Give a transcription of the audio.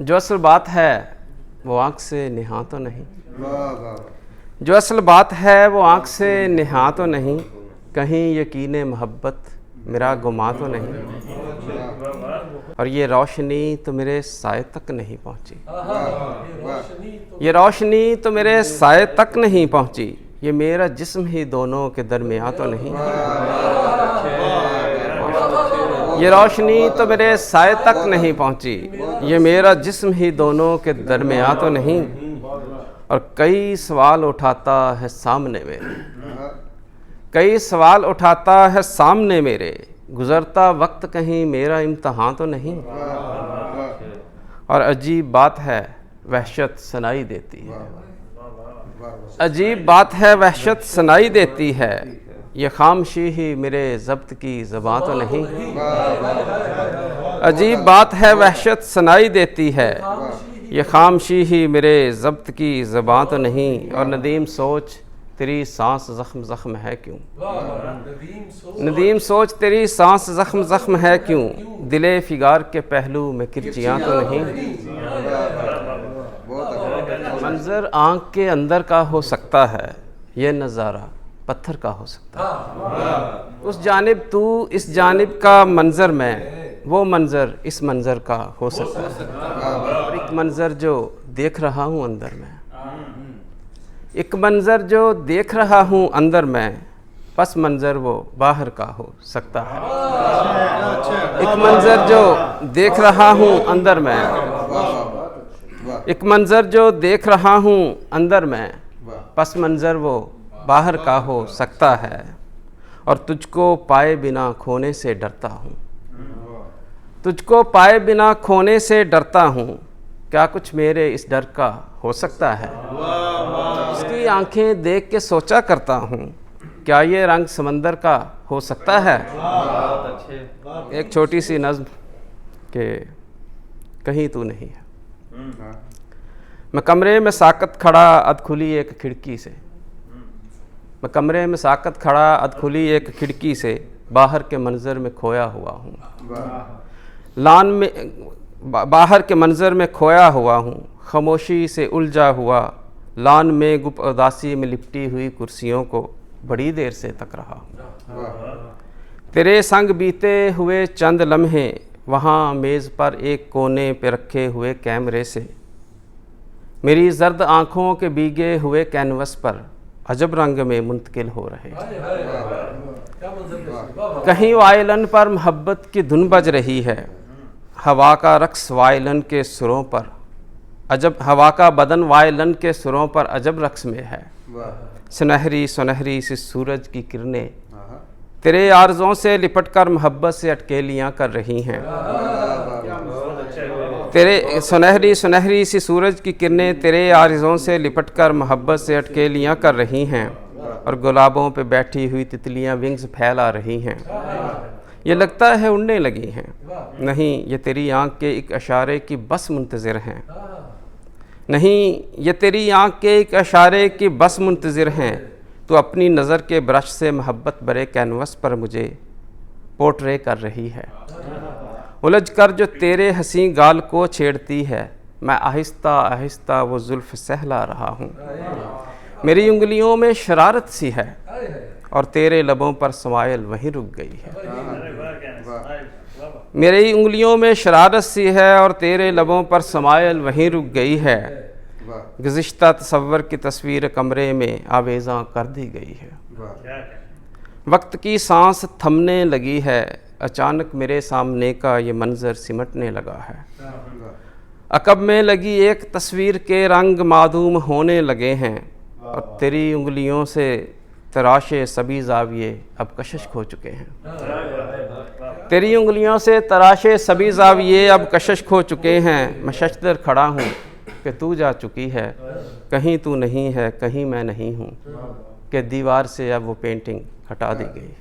جو اصل بات ہے وہ آنکھ سے نہاں تو نہیں، جو اصل بات ہے وہ آنکھ سے نہاں تو نہیں، کہیں یقین محبت میرا گماں تو نہیں، اور یہ روشنی تو میرے سائے تک نہیں پہنچی، یہ روشنی تو میرے سائے تک نہیں پہنچی، یہ میرا جسم ہی دونوں کے درمیاں تو نہیں، یہ روشنی تو میرے سائے تک نہیں پہنچی، یہ میرا جسم ہی دونوں کے درمیاں تو نہیں، اور کئی سوال اٹھاتا ہے سامنے میرے، کئی سوال اٹھاتا ہے سامنے میرے، گزرتا وقت کہیں میرا امتحان تو نہیں، اور عجیب بات ہے وحشت سنائی دیتی ہے، عجیب بات ہے وحشت سنائی دیتی ہے، یہ خاموشی ہی میرے ضبط کی زباں تو نہیں، عجیب بات ہے وحشت سنائی دیتی ہے، یہ خاموشی ہی میرے ضبط کی زباں تو نہیں، اور ندیم سوچ تیری سانس زخم زخم ہے کیوں، ندیم سوچ تیری سانس زخم زخم ہے کیوں، دل فگار کے پہلو میں کرچیاں تو نہیں، منظر آنکھ کے اندر کا ہو سکتا ہے، یہ نظارہ پتھر کا ہو سکتا ہے، اس جانب تو اس جانب کا منظر میں، وہ منظر اس منظر کا ہو سکتا ہے، اور ایک منظر جو دیکھ رہا ہوں اندر میں، ایک منظر جو دیکھ رہا ہوں اندر میں، پس منظر وہ باہر کا ہو سکتا ہے، ایک منظر جو دیکھ رہا ہوں اندر میں، ایک منظر جو دیکھ رہا ہوں اندر میں، پس منظر وہ باہر کا ہو سکتا ہے، اور تجھ کو پائے بنا کھونے سے ڈرتا ہوں، تجھ کو پائے بنا کھونے سے ڈرتا ہوں، کیا کچھ میرے اس ڈر کا ہو سکتا ہے، اس کی آنکھیں دیکھ کے سوچا کرتا ہوں، کیا یہ رنگ سمندر کا ہو سکتا ہے، ایک چھوٹی سی نظم کہ کہیں تو نہیں ہے، میں کمرے میں ساکت کھڑا اد کھلی ایک کھڑکی سے، میں کمرے میں ساکت کھڑا اد کھلی ایک کھڑکی سے، باہر کے منظر میں کھویا ہوا ہوں، لان میں باہر کے منظر میں کھویا ہوا ہوں، خاموشی سے الجھا ہوا لان میں گپ اداسی میں لپٹی ہوئی کرسیوں کو بڑی دیر سے تک رہا ہوں، تیرے سنگ بیتے ہوئے چند لمحے وہاں میز پر ایک کونے پہ رکھے ہوئے کیمرے سے، میری زرد آنکھوں کے بھیگے ہوئے کینوس پر عجب رنگ میں منتقل ہو رہے، کہیں وائلن پر محبت کی دھن بج رہی ہے، ہوا کا رقص وائلن کے سروں پر عجب، ہوا کا بدن وائلن کے سروں پر عجب رقص میں ہے، سنہری سنہری سی سورج کی کرنیں تیرے آرزوں سے لپٹ کر محبت سے اٹکیلیاں کر رہی ہیں، تیرے سنہری سنہری سی سورج کی کرنیں تیرے آرزوں سے لپٹ کر محبت سے اٹکیلیاں کر رہی ہیں، اور گلابوں پہ بیٹھی ہوئی تتلیاں ونگز پھیلا رہی ہیں، یہ لگتا ہے اڑنے لگی ہیں، نہیں یہ تیری آنکھ کے ایک اشارے کی بس منتظر ہیں، نہیں یہ تیری آنکھ کے ایک اشارے کی بس منتظر ہیں، تو اپنی نظر کے برش سے محبت برے کینوس پر مجھے پورٹرے کر رہی ہے، الجھ کر جو تیرے حسین گال کو چھیڑتی ہے، میں آہستہ آہستہ وہ زلف سہلا رہا ہوں، میری انگلیوں میں شرارت سی ہے، اور تیرے لبوں پر سمائل وہیں رک گئی ہے، میری انگلیوں میں شرارت سی ہے، اور تیرے لبوں پر سمائل وہیں رک گئی ہے، گزشتہ تصور کی تصویر کمرے میں آویزاں کر دی گئی ہے، وقت کی سانس تھمنے لگی ہے، اچانک میرے سامنے کا یہ منظر سمٹنے لگا ہے، عقب میں لگی ایک تصویر کے رنگ معدوم ہونے لگے ہیں، اور تیری انگلیوں سے تراشے سبھی زاویے اب کشش ہو چکے ہیں، تیری انگلیوں سے تراشے سبھی زاویے اب کشش ہو چکے ہیں، میں ششدر کھڑا ہوں کہ تو جا چکی ہے، کہیں تو نہیں ہے کہیں میں نہیں ہوں، کہ دیوار سے اب وہ پینٹنگ ہٹا دی گئی۔